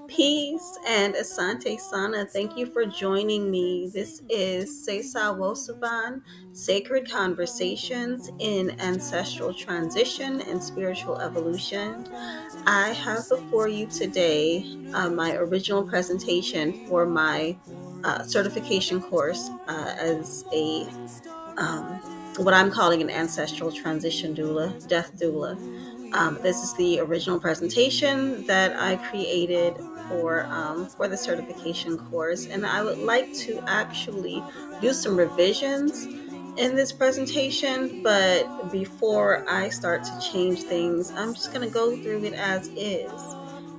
Peace and Asante Sana. Thank you for joining me. This is Sesa Wo Suban, Sacred Conversations in Ancestral Transition and Spiritual Evolution. I have before you today my original presentation for my certification course as a um, what I'm calling an ancestral transition doula, death doula. This is the original presentation that I created for the certification course, and I would like to actually do some revisions in this presentation. But before I start to change things, I'm just going to go through it as is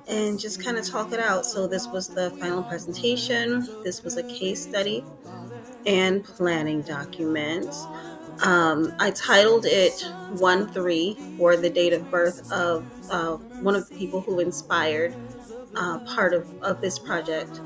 and just kind of talk it out. So this was the final presentation. This was a case study and planning document. I titled it 1-3 for the date of birth of one of the people who inspired part of this project.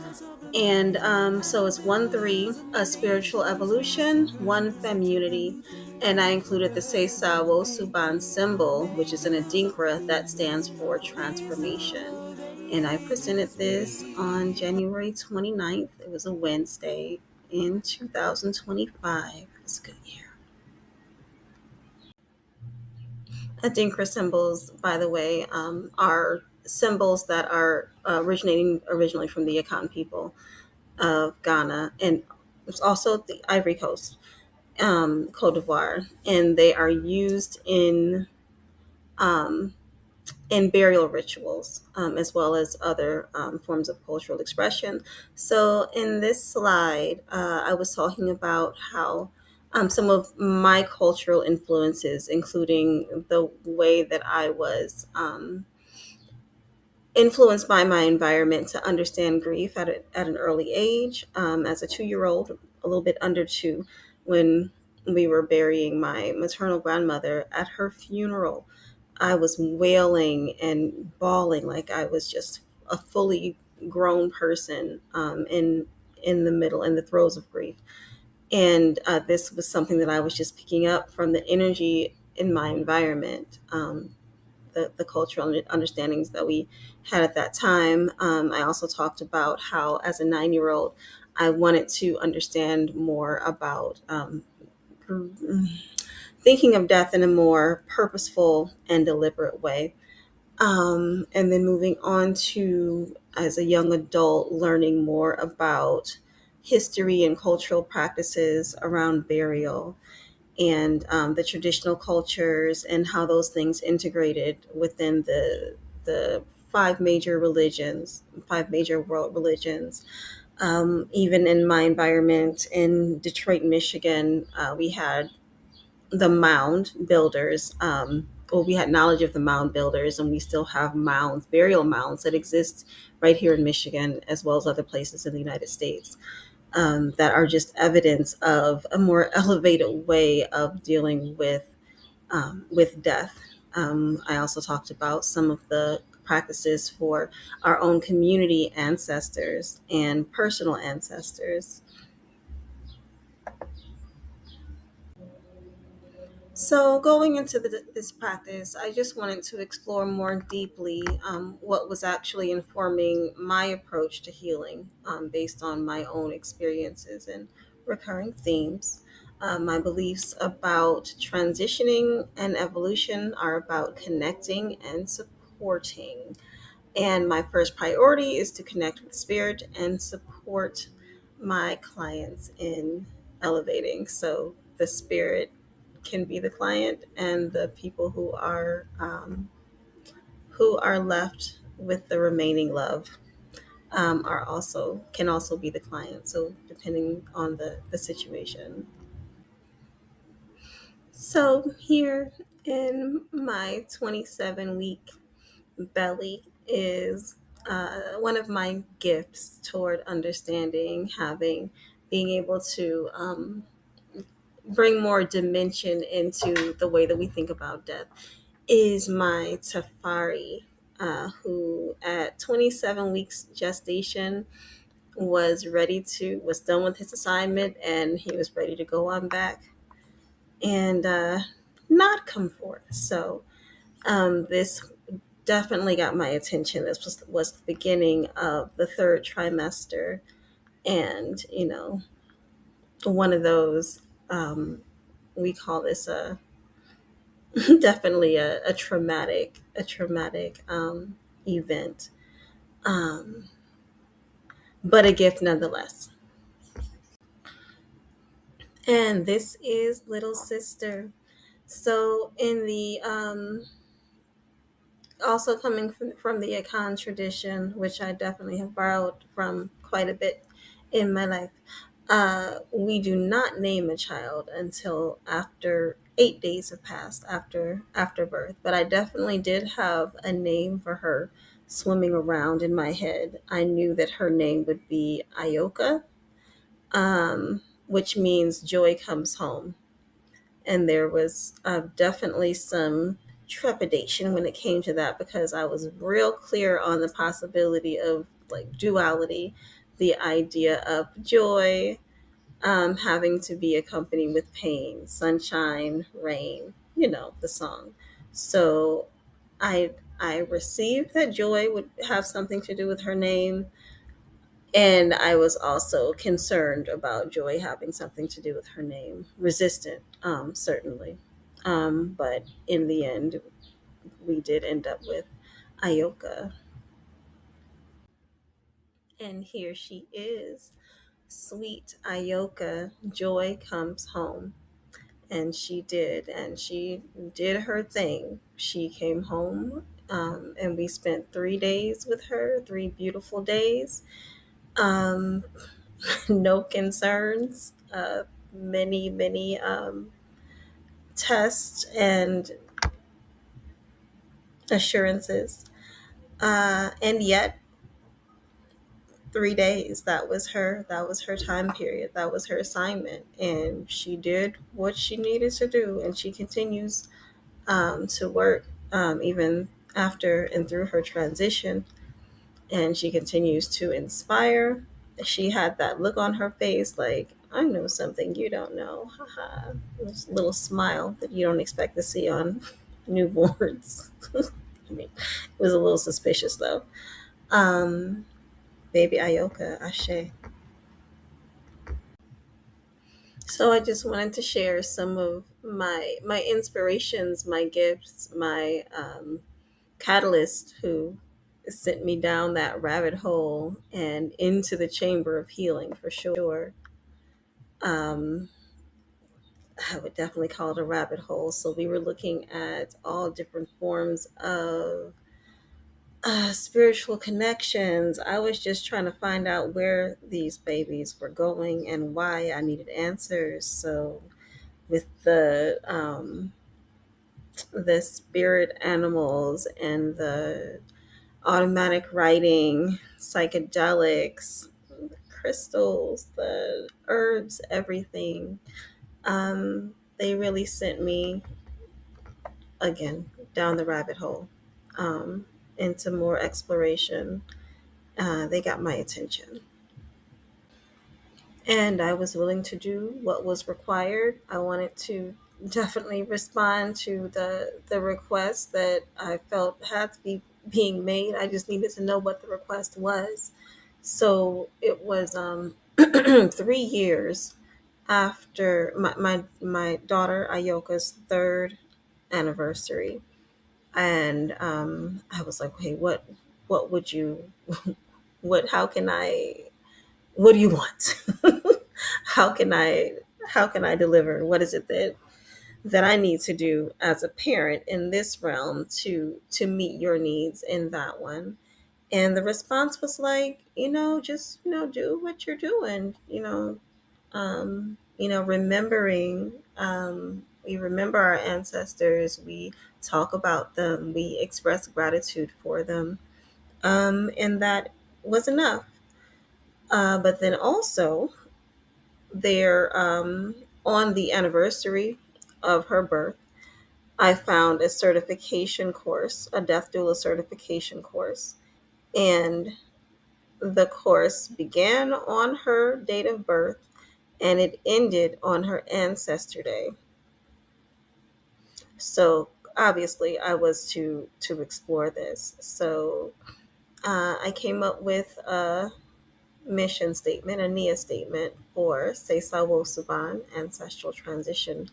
And so it's 1-3, a spiritual evolution, one community. And I included the Sesa Wo Suban symbol, which is an Adinkra that stands for transformation. And I presented this on January 29th. It was a Wednesday in 2025. It's a good year. Adinkra symbols, by the way, are symbols that are originating originally from the Akan people of Ghana, and it's also the Ivory Coast, Cote d'Ivoire, and they are used um, in burial rituals, as well as other forms of cultural expression. So in this slide, I was talking about how some of my cultural influences, including the way that I was influenced by my environment to understand grief at an early age, as a 2-year-old, a little bit under two, when we were burying my maternal grandmother. At her funeral, I was wailing and bawling like I was just a fully grown person, in the throes of grief. And this was something that I was just picking up from the energy in my environment, the cultural understandings that we had at that time. I also talked about how, as a 9-year-old, I wanted to understand more about thinking of death in a more purposeful and deliberate way. And then moving on to, as a young adult, learning more about history and cultural practices around burial, and the traditional cultures and how those things integrated within the five major world religions. Even in my environment in Detroit, Michigan, we had the mound builders. Well, we had knowledge of the mound builders, and we still have mounds, burial mounds that exist right here in Michigan, as well as other places in the United States, that are just evidence of a more elevated way of dealing with death. I also talked about some of the practices for our own community ancestors and personal ancestors. So, going into this practice, I just wanted to explore more deeply what was actually informing my approach to healing, based on my own experiences and recurring themes. My beliefs about transitioning and evolution are about connecting and supporting. And my first priority is to connect with spirit and support my clients in elevating. So the spirit can be the client, and the people who are left with the remaining love, are also can also be the client. So depending on the situation. So here in my 27-week belly is one of my gifts toward understanding, having, being able to bring more dimension into the way that we think about death, is my Tafari, who at 27 weeks gestation was done with his assignment, and he was ready to go on back and not come forth. So this definitely got my attention. This was the beginning of the third trimester, and one of those, we call this a definitely a traumatic event, um, but a gift nonetheless. And this is little sister. So in the also coming from the Akan tradition, which I definitely have borrowed from quite a bit in my life, we do not name a child until after 8 days have passed after birth. But I definitely did have a name for her swimming around in my head. I knew that her name would be Ayoka, which means joy comes home. And there was definitely some trepidation when it came to that, because I was real clear on the possibility of like duality, the idea of joy having to be accompanied with pain, sunshine, rain, the song. So I I received that joy would have something to do with her name, and I was also concerned about Joy having something to do with her name. Resistant, certainly. But in the end, we did end up with Ayoka. And here she is. Sweet Ayoka, joy comes home. And she did. And she did her thing. She came home, and we spent 3 days with her, 3 beautiful days. Um, no concerns, many tests and assurances. And yet, 3 days, that was her time period, that was her assignment. And she did what she needed to do, and she continues to work, even after and through her transition. And she continues to inspire. She had that look on her face like, I know something you don't know. Haha. This little smile that you don't expect to see on newborns. I mean, it was a little suspicious though. Um, Baby Ayoka, Ashe. So I just wanted to share some of my inspirations, my gifts, my catalyst who sent me down that rabbit hole and into the chamber of healing for sure. Um, I would definitely call it a rabbit hole. So we were looking at all different forms of spiritual connections. I was just trying to find out where these babies were going and why. I needed answers. So with the spirit animals and the automatic writing, psychedelics, crystals, the herbs, everything. They really sent me again down the rabbit hole, um, into more exploration. They got my attention. And I was willing to do what was required. I wanted to definitely respond to the request that I felt had to be being made. I just needed to know what the request was. So it was 3 years after my daughter Ayoka's third anniversary, and I was like, "Hey, what would you what how can I what do you want? how can I how can I deliver? What is it that I need to do as a parent in this realm to meet your needs in that one?" And the response was like, just do what you're doing. Remembering. We remember our ancestors. We talk about them. We express gratitude for them, and that was enough. But then also, there, on the anniversary of her birth, I found a certification course, a death doula certification course. And the course began on her date of birth and it ended on her ancestor day. So obviously I was to explore this. So I came up with a mission statement, a NIA statement for Sesa Wo Suban, Ancestral Transition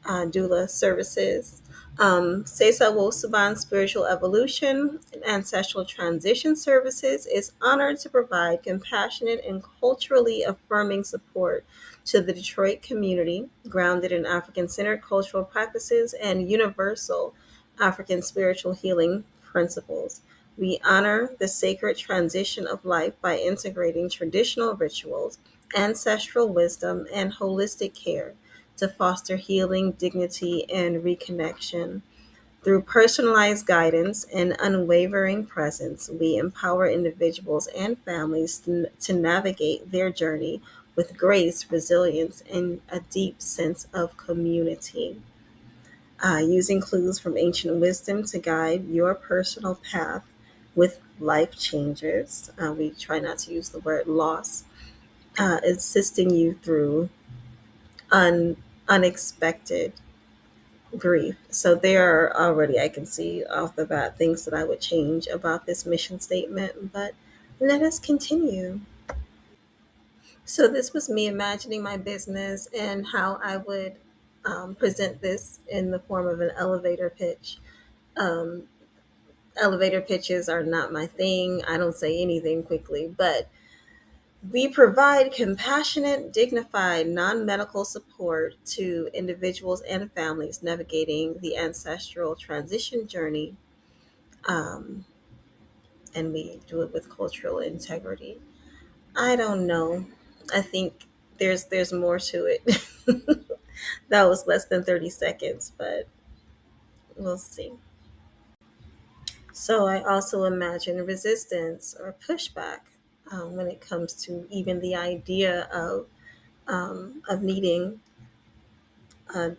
Doula Services. Sesa Wo Suban Spiritual Evolution and Ancestral Transition Services is honored to provide compassionate and culturally affirming support to the Detroit community, grounded in African centered cultural practices and universal African spiritual healing principles. We honor the sacred transition of life by integrating traditional rituals, ancestral wisdom, and holistic care to foster healing, dignity, and reconnection. Through personalized guidance and unwavering presence, we empower individuals and families to navigate their journey with grace, resilience, and a deep sense of community. Using clues from ancient wisdom to guide your personal path with life changes. We try not to use the word loss, assisting you through unexpected grief. So there are already, I can see off the bat, things that I would change about this mission statement, but let us continue. So this was me imagining my business and how I would present this in the form of an elevator pitch. Um, Elevator pitches are not my thing. I don't say anything quickly, but we provide compassionate, dignified, non medical support to individuals and families navigating the ancestral transition journey, um, and we do it with cultural integrity. I don't know. I think there's more to it. That was less than 30 seconds, but we'll see. So I also imagine resistance or pushback when it comes to even the idea of needing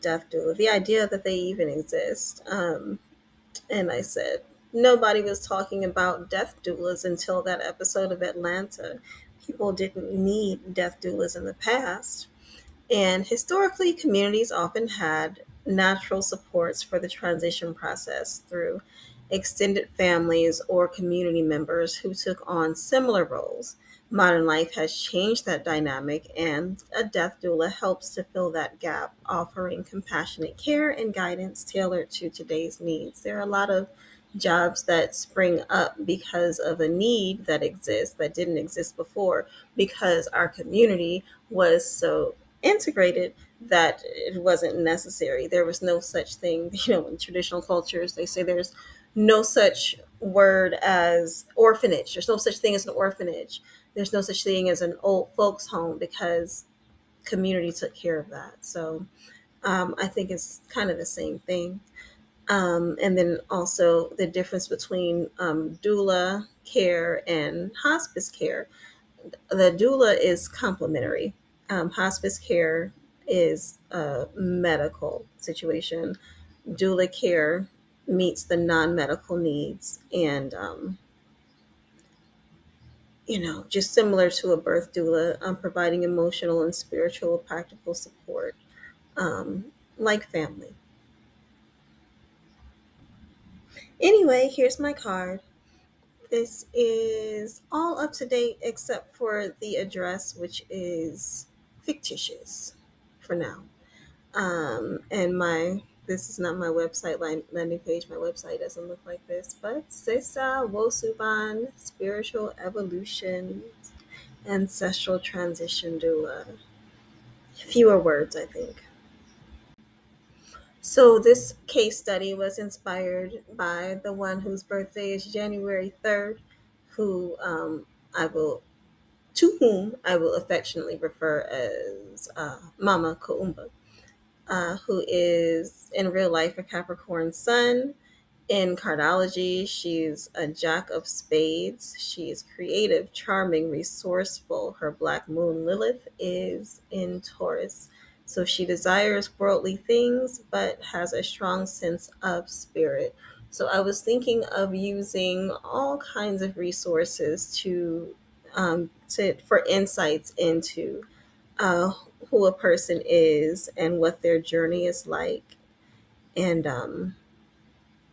death doula, the idea that they even exist. And I said, nobody was talking about death doulas until that episode of Atlanta. People didn't need death doulas in the past. And historically, communities often had natural supports for the transition process through extended families or community members who took on similar roles. Modern life has changed that dynamic, and a death doula helps to fill that gap, offering compassionate care and guidance tailored to today's needs. There are a lot of jobs that spring up because of a need that exists that didn't exist before, because our community was so integrated that it wasn't necessary. There was no such thing, in traditional cultures, they say there's no such word as orphanage. There's no such thing as an orphanage. There's no such thing as an old folks home because community took care of that. So I think it's kind of the same thing. And then also the difference between doula care and hospice care. The doula is complementary. Hospice care is a medical situation. Doula care meets the non-medical needs, and just similar to a birth doula, providing emotional and spiritual practical support, like family. Anyway, here's my card. This is all up to date except for the address, which is fictitious for now. And my this is not my website landing page. My website doesn't look like this, but Sesa Wo Suban Spiritual Evolution Ancestral Transition Doula. Fewer words, I think. So this case study was inspired by the one whose birthday is January 3rd, who I will to whom I will affectionately refer as Mama Koumba, who is in real life a Capricorn sun. In cardology, she's a jack of spades. She is creative, charming, resourceful. Her black moon Lilith is in Taurus. So she desires worldly things, but has a strong sense of spirit. So I was thinking of using all kinds of resources for insights into uh, who a person is and what their journey is like. And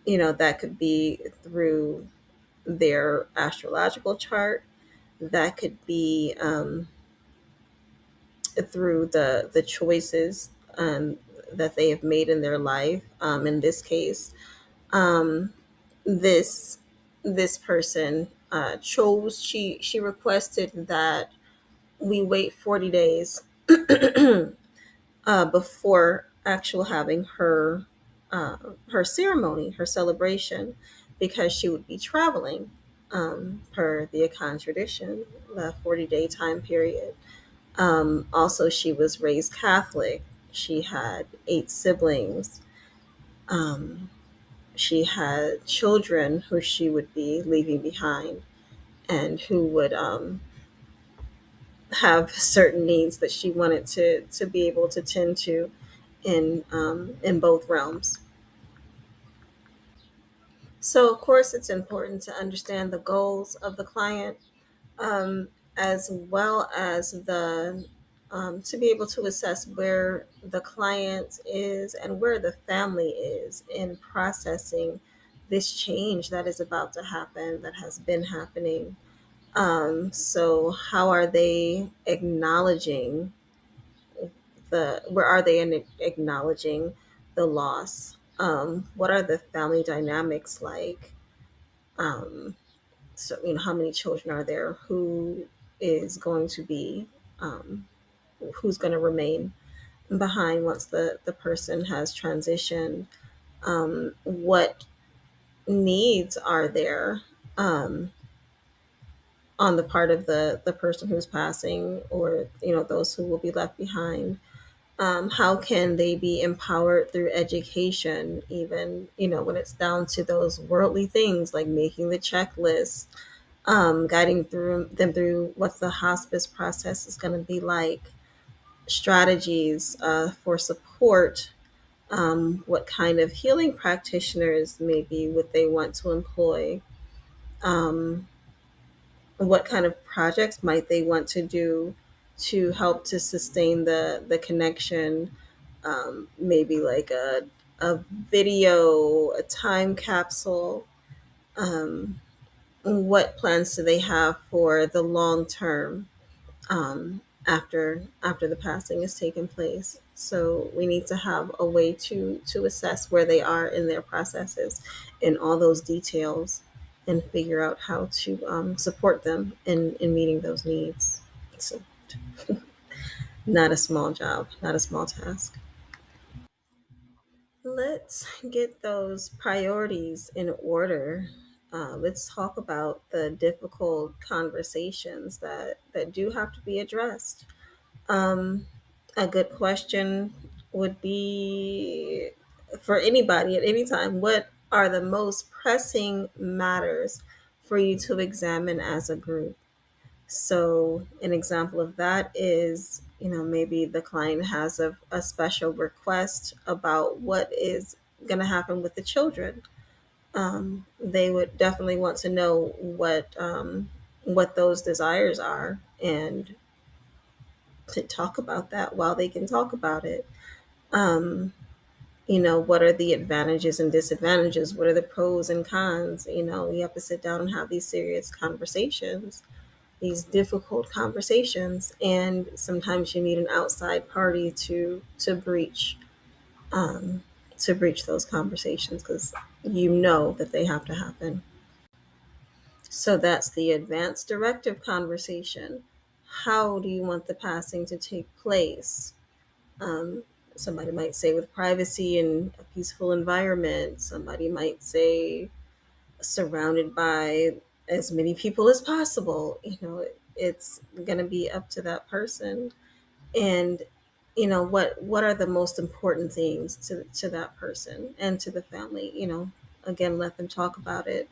that could be through their astrological chart, that could be through the choices that they have made in their life. In this case, um, this this person chose she requested that we wait 40 days before actual having her ceremony, her celebration, because she would be traveling per the Akan tradition, the 40-day time period. Also, she was raised Catholic. She had 8 siblings. Um, she had children who she would be leaving behind and who would have certain needs that she wanted to be able to tend to in both realms. So, of course, it's important to understand the goals of the client, um, as well as the to be able to assess where the client is and where the family is in processing this change that is about to happen, that has been happening. So, how are they acknowledging where are they in acknowledging the loss? What are the family dynamics like? Um, so, how many children are there? Who is going to be, um, who's going to remain behind once the person has transitioned? What needs are there um, on the part of the person who's passing, or those who will be left behind? How can they be empowered through education, even when it's down to those worldly things like making the checklist, guiding through them through what the hospice process is going to be like, strategies for support, what kind of healing practitioners maybe would they want to employ, um, what kind of projects might they want to do to help to sustain the connection, maybe like a video, a time capsule. What plans do they have for the long term, after the passing has taken place? So we need to have a way to assess where they are in their processes and all those details, and figure out how to support them in meeting those needs. So, not a small job, not a small task. Let's get those priorities in order. Let's talk about the difficult conversations that do have to be addressed. Um, a good question would be for anybody at any time: what are the most pressing matters for you to examine as a group? So, an example of that is, maybe the client has a special request about what is going to happen with the children. They would definitely want to know what those desires are, and to talk about that while they can talk about it. Um, what are the advantages and disadvantages? What are the pros and cons? You have to sit down and have these serious conversations, these difficult conversations, and sometimes you need an outside party um, to breach those conversations, because that they have to happen. So that's the advanced directive conversation. How do you want the passing to take place? Um, Somebody might say with privacy and a peaceful environment. Somebody might say surrounded by as many people as possible. It's going to be up to that person. And what are the most important things to that person and to the family? Again, let them talk about it.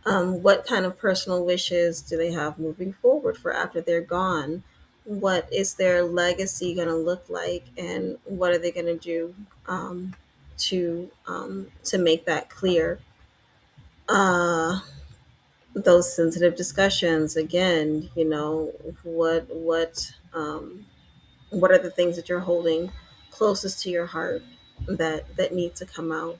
What kind of personal wishes do they have moving forward for after they're gone? What is their legacy going to look like, and what are they going to do to make that clear? Uh, those sensitive discussions again. What are the things that you're holding closest to your heart that need to come out?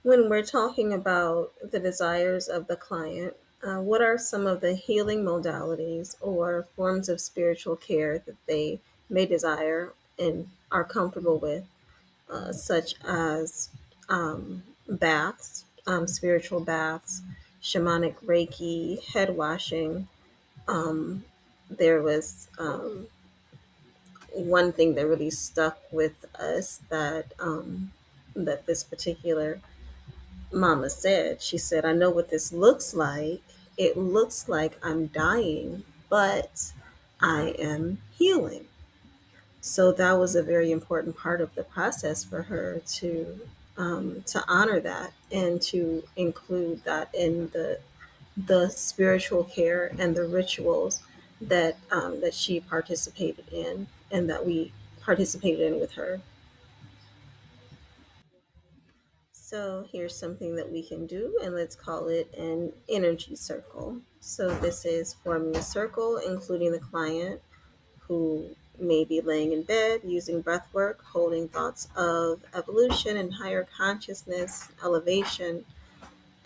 When we're talking about the desires of the client, what are some of the healing modalities or forms of spiritual care that they may desire and are comfortable with, such as baths, spiritual baths, shamanic Reiki, head washing? Um, there was one thing that really stuck with us that this particular mama said. She said, I know what this looks like. It looks like I'm dying, but I am healing. So that was a very important part of the process for her to honor that and to include that in the spiritual care and the rituals that she participated in and that we participated in with her. So here's something that we can do, and let's call it an energy circle. So this is forming a circle, including the client who may be laying in bed using breath work, holding thoughts of evolution and higher consciousness, elevation.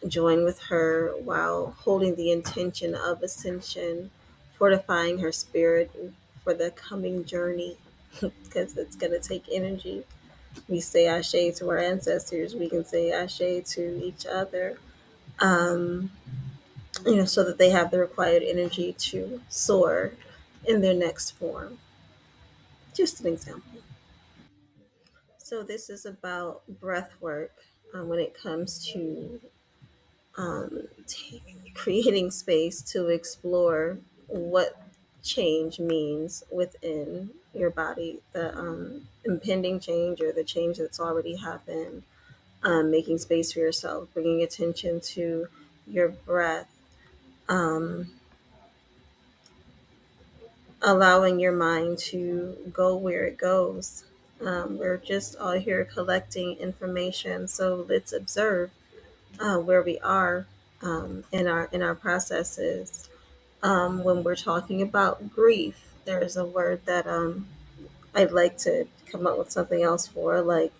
Join with her while holding the intention of ascension, fortifying her spirit for the coming journey, because it's going to take energy. We say ashe to our ancestors, we can say ashe to each other, um, so that they have the required energy to soar in their next form. Just an example. So this is about breath work when it comes to creating space to explore what change means within your body, the impending change or the change that's already happened, making space for yourself, bringing attention to your breath, um, allowing your mind to go where it goes. We're just all here collecting information, so let's observe where we are in our processes. When we're talking about grief, there's a word that I'd like to come up with something else for, like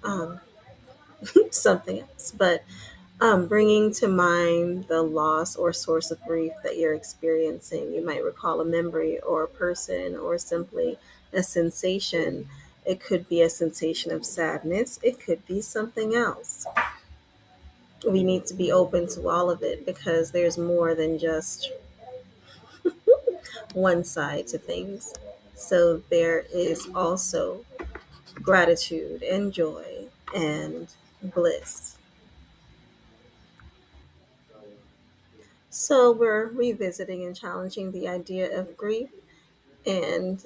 um, something else, but bringing to mind the loss or source of grief that you're experiencing. You might recall a memory or a person or simply a sensation. It could be a sensation of sadness, it could be something else. We need to be open to all of it because there's more than just one side to things. So there is also gratitude and joy and bliss. So we're revisiting and challenging the idea of grief, and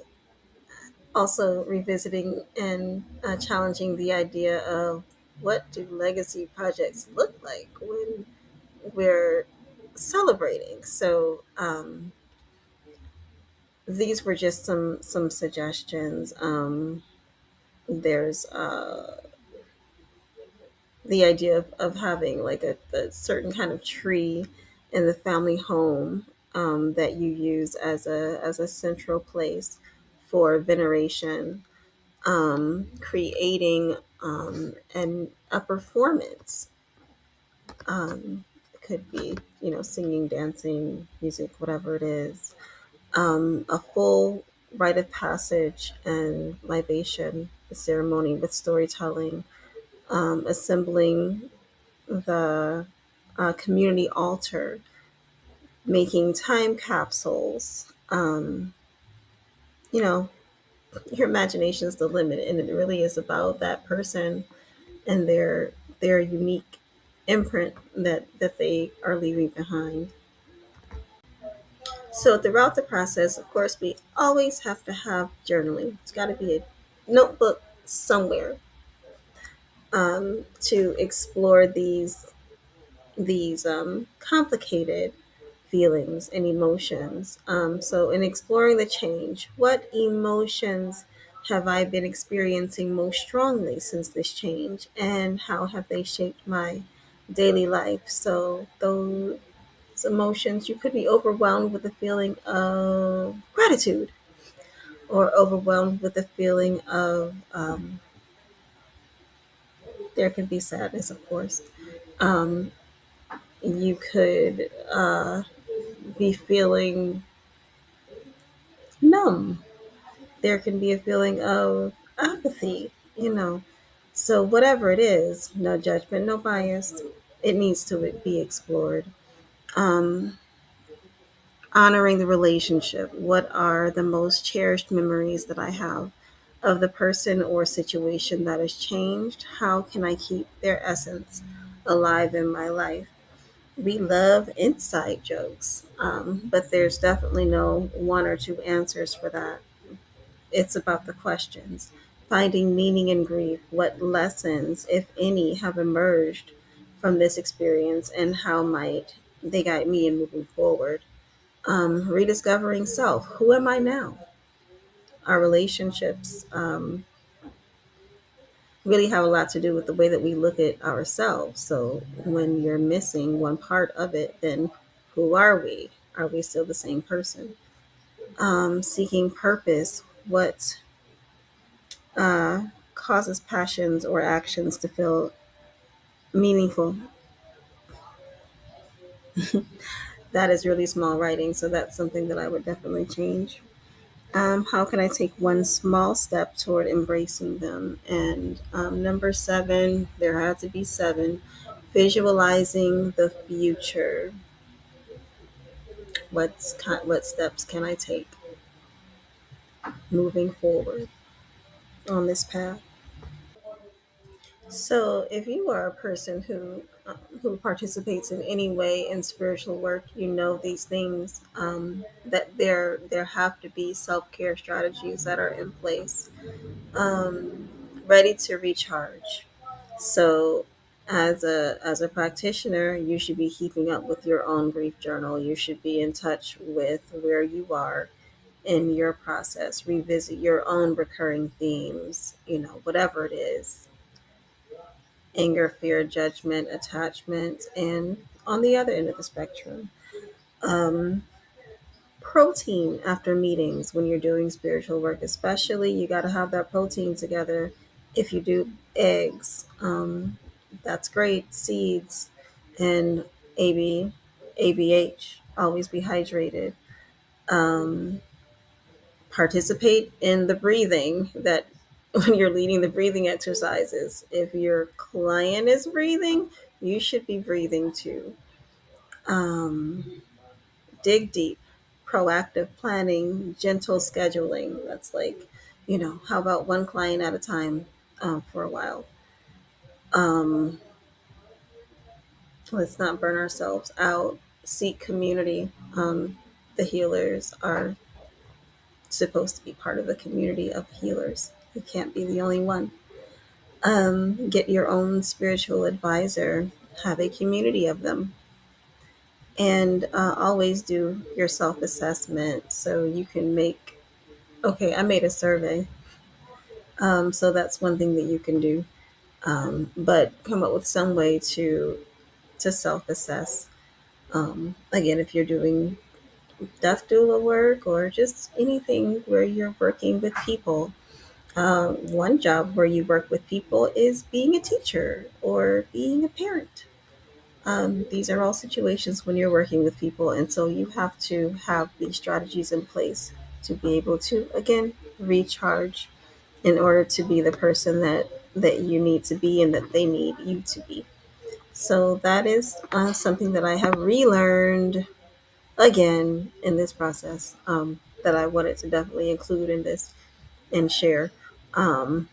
also revisiting and challenging the idea of what do legacy projects look like when we're celebrating. So these were just some suggestions. There's the idea of having like a certain kind of tree in the family home, that you use as a central place for veneration, creating a performance. It could be, singing, dancing, music, whatever it is. A full rite of passage and libation ceremony with storytelling, assembling the community altar, making time capsules. You know, your imagination is the limit, and it really is about that person and their unique imprint that they are leaving behind. So throughout the process, of course, we always have to have journaling. It's got to be a notebook somewhere, to explore these complicated feelings and emotions. So, in exploring the change, what emotions have I been experiencing most strongly since this change, and how have they shaped my daily life? So, those emotions, you could be overwhelmed with a feeling of gratitude, or overwhelmed with a feeling of There can be sadness, of course. Um, you could be feeling numb. There can be a feeling of apathy, you know. So, whatever it is, no judgment, no bias, it needs to be explored. Um, Honoring the relationship. What are the most cherished memories that I have of the person or situation that has changed? How can I keep their essence alive in my life? We love inside jokes, but there's definitely no one or two answers for that. It's about the questions. Finding meaning in grief. What lessons, if any, have emerged from this experience, and how might they guide me in moving forward? Rediscovering self. Who am I now? Our relationships really have a lot to do with the way that we look at ourselves. So when you're missing one part of it, then who are we? Are we still the same person? Seeking purpose. What causes passions or actions to feel meaningful? That is really small writing, so that's something that I would definitely change. How can I take one small step toward embracing them? And number seven, there had to be seven, visualizing the future. What steps can I take moving forward on this path? So, if you are a person who participates in any way in spiritual work, you know these things, that there have to be self care strategies that are in place, um, ready to recharge. So, as a practitioner, you should be keeping up with your own grief journal. You should be in touch with where you are in your process. Revisit your own recurring themes. Whatever it is: anger, fear, judgment, attachment, and on the other end of the spectrum, um, protein after meetings when you're doing spiritual work, especially, you got to have that protein together. If you do eggs, that's great. Seeds and ABH, always be hydrated. Um, Participate in the breathing that when you're leading the breathing exercises. If your client is breathing, you should be breathing too. Um, Dig deep, proactive planning, gentle scheduling. That's like, how about one client at a time, for a while? Um, let's not burn ourselves out. Seek community. The healers are supposed to be part of the community of healers. You can't be the only one. Get your own spiritual advisor, have a community of them, and always do your self assessment so you can make. Okay, I made a survey, so that's one thing that you can do. But come up with some way to self assess. Again, if you're doing death doula work or just anything where you're working with people, one job where you work with people is being a teacher or being a parent. These are all situations when you're working with people, and so you have to have these strategies in place to be able to, again, recharge in order to be the person that you need to be and that they need you to be. So that is something that I have relearned again in this process, that I wanted to definitely include in this and share. Um,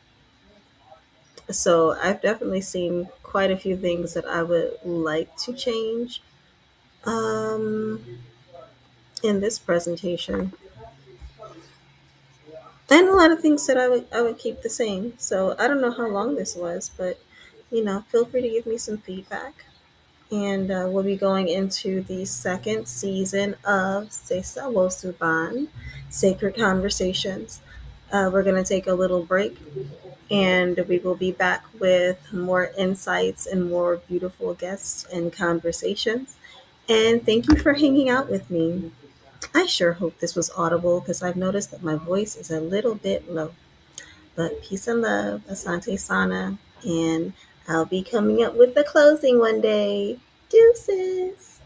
so I've definitely seen quite a few things that I would like to change, um, in this presentation, and a lot of things that I would keep the same. So I don't know how long this was, but feel free to give me some feedback. And we'll be going into the second season of Sesa Wo Suban, Sacred Conversations. We're going to take a little break, and we will be back with more insights and more beautiful guests and conversations. And thank you for hanging out with me. I sure hope this was audible because I've noticed that my voice is a little bit low. But peace and love, Asante Sana, and I'll be coming up with the closing one day. Deuces.